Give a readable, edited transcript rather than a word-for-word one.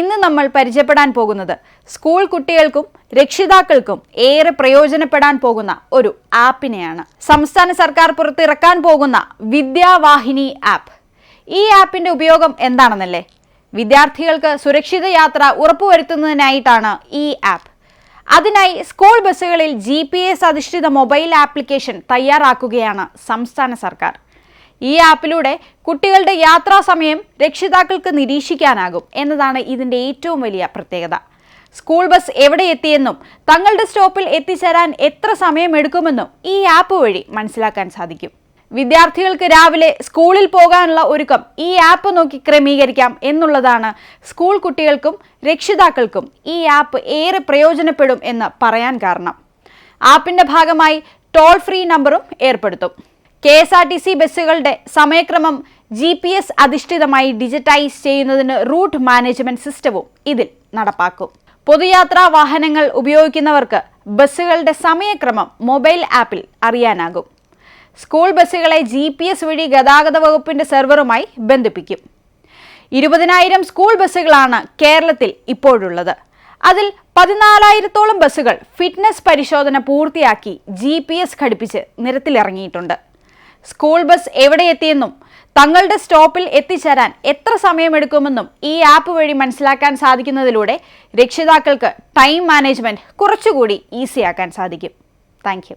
ഇന്ന് നമ്മൾ പരിചയപ്പെടാൻ പോകുന്നത് സ്കൂൾ കുട്ടികൾക്കും രക്ഷിതാക്കൾക്കും ഏറെ പ്രയോജനപ്പെടാൻ പോകുന്ന ഒരു ആപ്പിനെയാണ്. സംസ്ഥാന സർക്കാർ പുറത്തിറക്കാൻ പോകുന്ന വിദ്യാവാഹിനി ആപ്പ്. ഈ ആപ്പിന്റെ ഉപയോഗം എന്താണെന്നല്ലേ? വിദ്യാർത്ഥികൾക്ക് സുരക്ഷിത യാത്ര ഉറപ്പുവരുത്തുന്നതിനായിട്ടാണ് ഈ ആപ്പ്. അതിനായി സ്കൂൾ ബസ്സുകളിൽ GPS അധിഷ്ഠിത മൊബൈൽ ആപ്ലിക്കേഷൻ തയ്യാറാക്കുകയാണ് സംസ്ഥാന സർക്കാർ. ഈ ആപ്പിലൂടെ കുട്ടികളുടെ യാത്രാ സമയം രക്ഷിതാക്കൾക്ക് നിരീക്ഷിക്കാനാകും എന്നതാണ് ഇതിൻ്റെ ഏറ്റവും വലിയ പ്രത്യേകത. സ്കൂൾ ബസ് എവിടെ എത്തിയെന്നും തങ്ങളുടെ സ്റ്റോപ്പിൽ എത്തിച്ചേരാൻ എത്ര സമയമെടുക്കുമെന്നും ഈ ആപ്പ് വഴി മനസ്സിലാക്കാൻ സാധിക്കും. വിദ്യാർത്ഥികൾക്ക് രാവിലെ സ്കൂളിൽ പോകാനുള്ള ഒരുക്കം ഈ ആപ്പ് നോക്കി ക്രമീകരിക്കാം എന്നുള്ളതാണ് സ്കൂൾ കുട്ടികൾക്കും രക്ഷിതാക്കൾക്കും ഈ ആപ്പ് ഏറെ പ്രയോജനപ്പെടും എന്ന് പറയാൻ കാരണം. ആപ്പിൻ്റെ ഭാഗമായി ടോൾ ഫ്രീ നമ്പറും ഏർപ്പെടുത്തും. KSRTC ബസ്സുകളുടെ സമയക്രമം GPS അധിഷ്ഠിതമായി ഡിജിറ്റൈസ് ചെയ്യുന്നതിന് റൂട്ട് മാനേജ്മെന്റ് സിസ്റ്റവും ഇതിൽ നടപ്പാക്കും. പൊതുയാത്രാ വാഹനങ്ങൾ ഉപയോഗിക്കുന്നവർക്ക് ബസ്സുകളുടെ സമയക്രമം മൊബൈൽ ആപ്പിൽ അറിയാനാകും. സ്കൂൾ ബസ്സുകളെ GPS വഴി ഗതാഗത വകുപ്പിന്റെ സെർവറുമായി ബന്ധിപ്പിക്കും. 20,000 സ്കൂൾ ബസ്സുകളാണ് കേരളത്തിൽ ഇപ്പോഴുള്ളത്. അതിൽ 14,000-ഓളം ബസ്സുകൾ ഫിറ്റ്നസ് പരിശോധന പൂർത്തിയാക്കി GPS ഘടിപ്പിച്ച് നിരത്തിലിറങ്ങിയിട്ടുണ്ട്. സ്കൂൾ ബസ് എവിടെ എത്തിയെന്നും തങ്ങളുടെ സ്റ്റോപ്പിൽ എത്തിച്ചേരാൻ എത്ര സമയമെടുക്കുമെന്നും ഈ ആപ്പ് വഴി മനസ്സിലാക്കാൻ സാധിക്കുന്നതിലൂടെ രക്ഷിതാക്കൾക്ക് ടൈം മാനേജ്മെന്റ് കുറച്ചുകൂടി ഈസിയാക്കാൻ സാധിക്കും. Thank you.